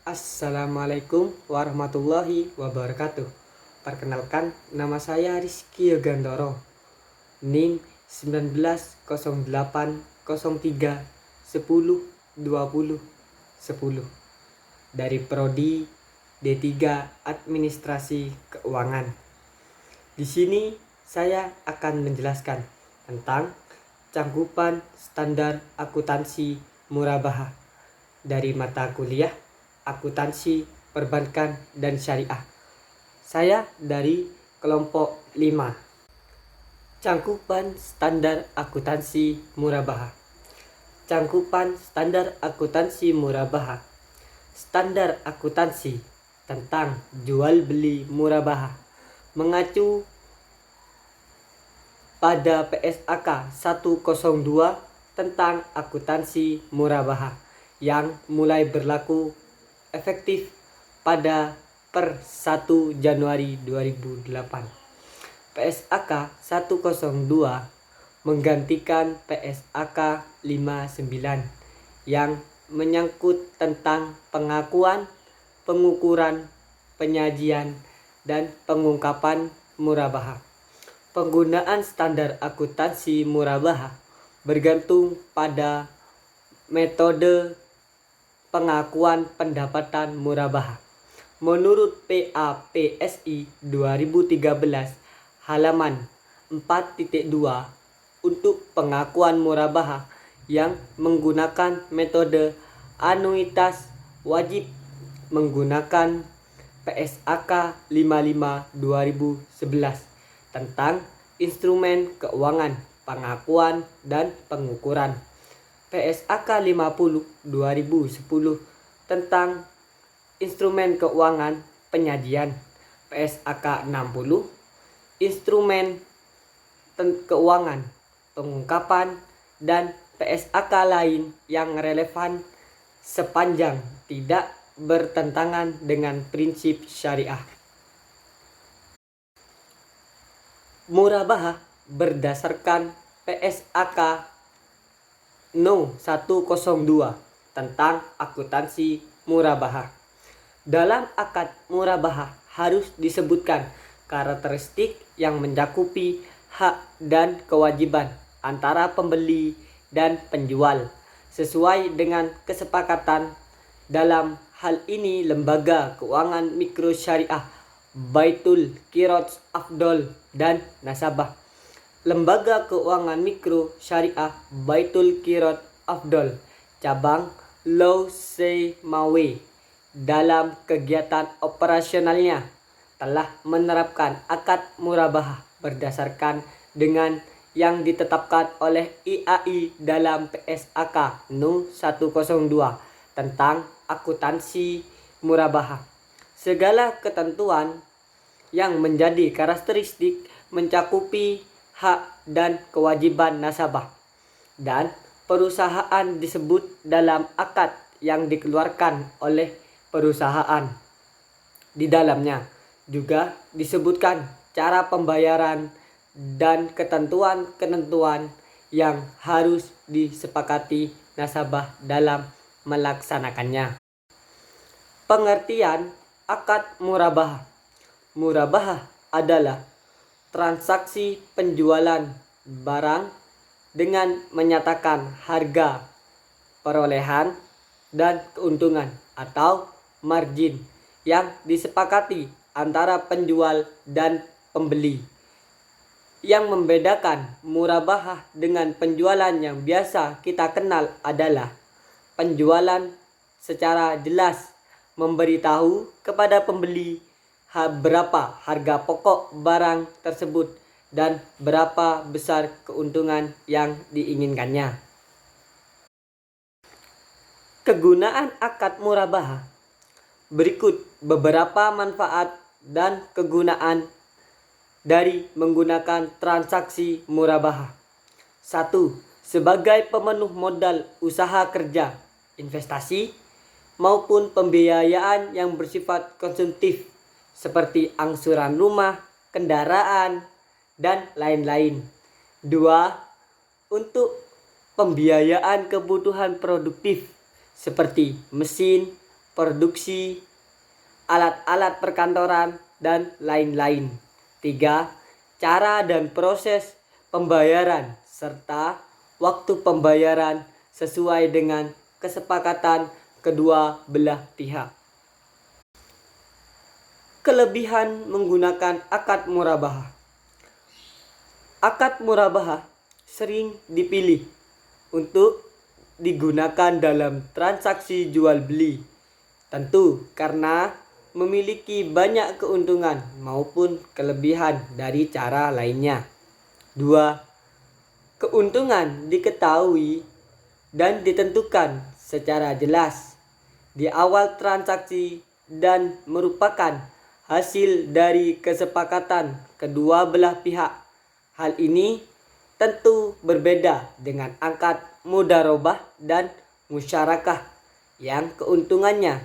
Assalamualaikum warahmatullahi wabarakatuh. Perkenalkan, nama saya Rizky Yogandoro, NIM 190803102010 dari Prodi D3 Administrasi Keuangan. Di sini saya akan menjelaskan tentang cangkupan standar akuntansi murabahah dari mata kuliah Akuntansi Perbankan dan Syariah. Saya dari kelompok 5. Cangkupan standar akuntansi murabahah. Cangkupan standar akuntansi murabahah. Standar akuntansi tentang jual beli murabahah mengacu pada PSAK 102 tentang akuntansi murabahah yang mulai berlaku efektif pada per 1 Januari 2008. PSAK 102 menggantikan PSAK 59 yang menyangkut tentang pengakuan, pengukuran, penyajian, dan pengungkapan murabahah. Penggunaan standar akuntansi murabahah bergantung pada metode pengakuan pendapatan murabahah. Menurut PAPSI 2013 halaman 4.2 untuk pengakuan murabahah yang menggunakan metode anuitas wajib menggunakan PSAK 55 2011 tentang instrumen keuangan, pengakuan dan pengukuran. PSAK 50 2010 tentang instrumen keuangan penyajian, PSAK 60 instrumen keuangan pengungkapan, dan PSAK lain yang relevan sepanjang tidak bertentangan dengan prinsip syariah. Murabahah berdasarkan PSAK No. 102 tentang akuntansi murabahah. Dalam akad murabahah harus disebutkan karakteristik yang mencakupi hak dan kewajiban antara pembeli dan penjual sesuai dengan kesepakatan. Dalam hal ini lembaga keuangan mikro syariah, Baitul Qirot Afdol dan nasabah. Lembaga keuangan mikro syariah Baitul Qirot Afdol cabang Law Semawe dalam kegiatan operasionalnya telah menerapkan akad murabahah berdasarkan dengan yang ditetapkan oleh IAI dalam PSAK No. 102 tentang akuntansi murabahah. Segala ketentuan yang menjadi karakteristik mencakupi hak dan kewajiban nasabah dan perusahaan disebut dalam akad yang dikeluarkan oleh perusahaan. Di dalamnya juga disebutkan cara pembayaran dan ketentuan-ketentuan yang harus disepakati nasabah dalam melaksanakannya. Pengertian akad murabahah. Murabahah adalah transaksi penjualan barang dengan menyatakan harga perolehan dan keuntungan atau margin yang disepakati antara penjual dan pembeli. Yang membedakan murabahah dengan penjualan yang biasa kita kenal adalah penjualan secara jelas memberitahu kepada pembeli berapa harga pokok barang tersebut dan berapa besar keuntungan yang diinginkannya. Kegunaan akad murabahah. Berikut beberapa manfaat dan kegunaan dari menggunakan transaksi murabahah. 1. Sebagai pemenuh modal usaha kerja, investasi, maupun pembiayaan yang bersifat konsumtif seperti angsuran rumah, kendaraan, dan lain-lain. 2. Untuk pembiayaan kebutuhan produktif seperti mesin, produksi, alat-alat perkantoran, dan lain-lain. 3. Cara dan proses pembayaran serta waktu pembayaran sesuai dengan kesepakatan kedua belah pihak. Kelebihan menggunakan akad murabahah. Akad murabahah sering dipilih untuk digunakan dalam transaksi jual beli, tentu karena memiliki banyak keuntungan maupun kelebihan dari cara lainnya. 2. Keuntungan diketahui dan ditentukan secara jelas di awal transaksi dan merupakan hasil dari kesepakatan kedua belah pihak. Hal ini tentu berbeda dengan akad mudharabah dan musyarakah yang keuntungannya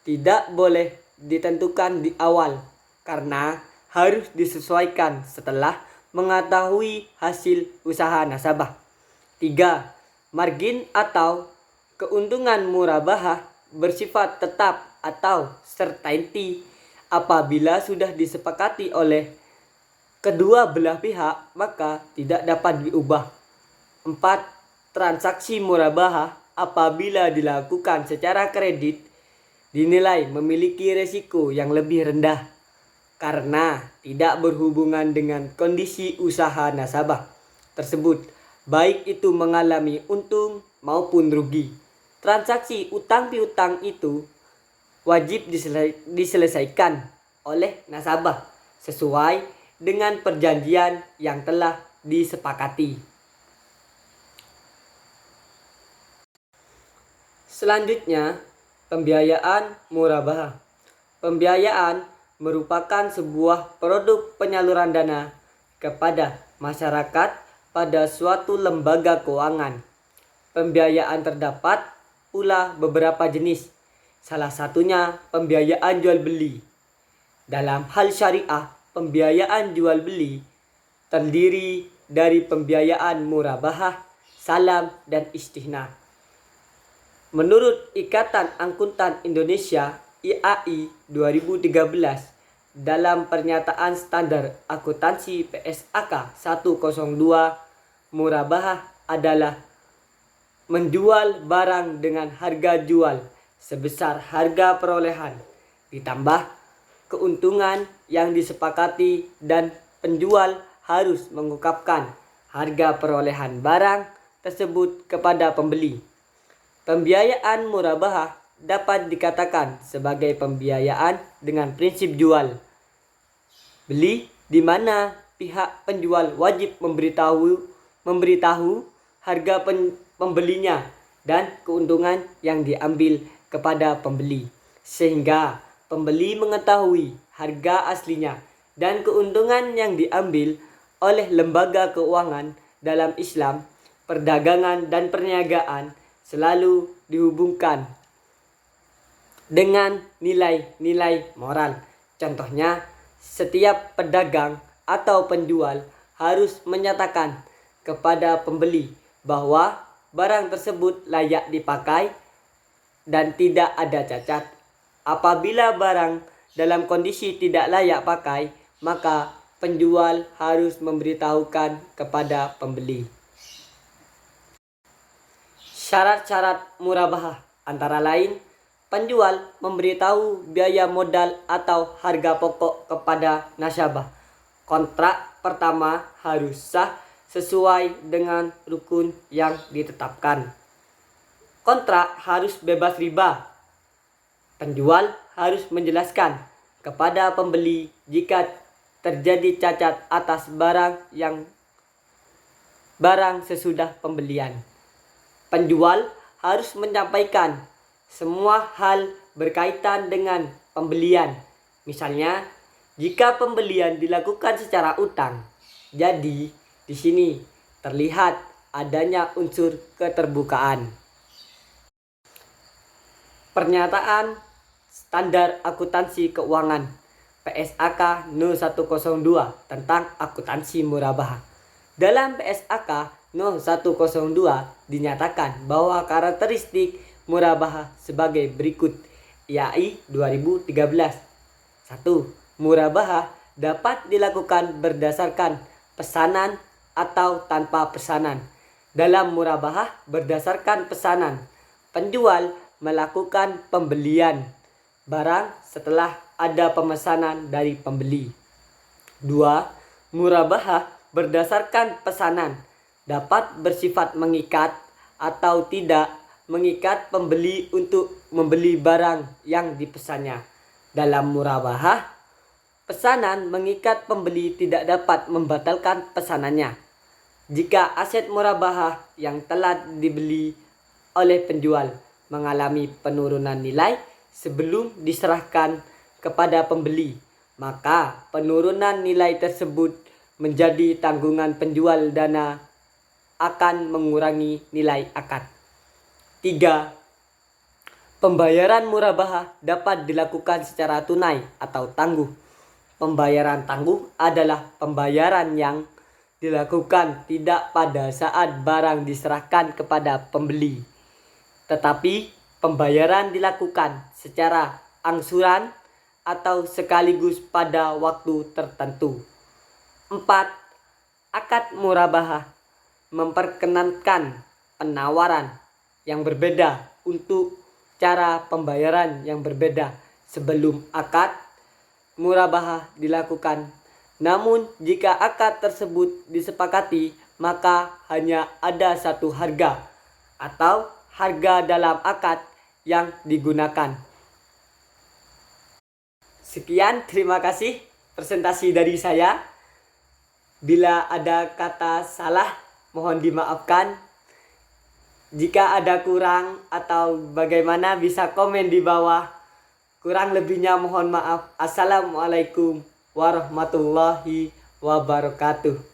tidak boleh ditentukan di awal karena harus disesuaikan setelah mengetahui hasil usaha nasabah. 3. Margin atau keuntungan murabahah bersifat tetap atau certainty apabila sudah disepakati oleh kedua belah pihak maka tidak dapat diubah. 4. Transaksi murabahah apabila dilakukan secara kredit dinilai memiliki resiko yang lebih rendah karena tidak berhubungan dengan kondisi usaha nasabah tersebut, baik itu mengalami untung maupun rugi. Transaksi utang piutang itu wajib diselesaikan oleh nasabah sesuai dengan perjanjian yang telah disepakati. Selanjutnya, pembiayaan murabahah. Pembiayaan merupakan sebuah produk penyaluran dana kepada masyarakat pada suatu lembaga keuangan. Pembiayaan terdapat pula beberapa jenis. Salah satunya pembiayaan jual beli. Dalam hal syariah, pembiayaan jual beli terdiri dari pembiayaan murabahah, salam, dan istihna. Menurut Ikatan Akuntan Indonesia (IAI) 2013, dalam pernyataan standar akuntansi PSAK 102, murabahah adalah menjual barang dengan harga jual sebesar harga perolehan ditambah keuntungan yang disepakati dan penjual harus mengungkapkan harga perolehan barang tersebut kepada pembeli. Pembiayaan murabahah dapat dikatakan sebagai pembiayaan dengan prinsip jual beli di mana pihak penjual wajib memberitahu harga pembelinya dan keuntungan yang diambil kepada pembeli sehingga pembeli mengetahui harga aslinya dan keuntungan yang diambil oleh lembaga keuangan. Dalam Islam, perdagangan dan perniagaan selalu dihubungkan dengan nilai-nilai moral. Contohnya, setiap pedagang atau penjual harus menyatakan kepada pembeli bahwa barang tersebut layak dipakai dan tidak ada cacat. Apabila barang dalam kondisi tidak layak pakai, maka penjual harus memberitahukan kepada pembeli. Syarat-syarat murabahah antara lain, penjual memberitahu biaya modal atau harga pokok kepada nasabah. Kontrak pertama harus sah sesuai dengan rukun yang ditetapkan. Kontrak harus bebas riba. Penjual harus menjelaskan kepada pembeli jika terjadi cacat atas barang sesudah pembelian. Penjual harus menyampaikan semua hal berkaitan dengan pembelian. Misalnya, jika pembelian dilakukan secara utang. Jadi, di sini terlihat adanya unsur keterbukaan. Pernyataan Standar Akuntansi Keuangan PSAK 0102 tentang akuntansi murabahah. Dalam PSAK 0102 dinyatakan bahwa karakteristik murabahah sebagai berikut. IAI 2013. 1. Murabahah dapat dilakukan berdasarkan pesanan atau tanpa pesanan. Dalam murabahah berdasarkan pesanan, penjual melakukan pembelian barang setelah ada pemesanan dari pembeli. 2. Murabahah berdasarkan pesanan dapat bersifat mengikat atau tidak mengikat pembeli untuk membeli barang yang dipesannya. Dalam murabahah, pesanan mengikat pembeli tidak dapat membatalkan pesanannya. Jika aset murabahah yang telah dibeli oleh penjual mengalami penurunan nilai sebelum diserahkan kepada pembeli, maka penurunan nilai tersebut menjadi tanggungan penjual dana akan mengurangi nilai akad. 3. Pembayaran murabahah dapat dilakukan secara tunai atau tangguh. Pembayaran tangguh adalah pembayaran yang dilakukan tidak pada saat barang diserahkan kepada pembeli, tetapi pembayaran dilakukan secara angsuran atau sekaligus pada waktu tertentu. 4. Akad murabahah memperkenankan penawaran yang berbeda untuk cara pembayaran yang berbeda sebelum akad murabahah dilakukan. Namun jika akad tersebut disepakati, maka hanya ada satu harga atau harga dalam akad yang digunakan. Sekian, terima kasih presentasi dari saya. Bila ada kata salah, mohon dimaafkan. Jika ada kurang atau bagaimana bisa komen di bawah. Kurang lebihnya mohon maaf. Assalamualaikum warahmatullahi wabarakatuh.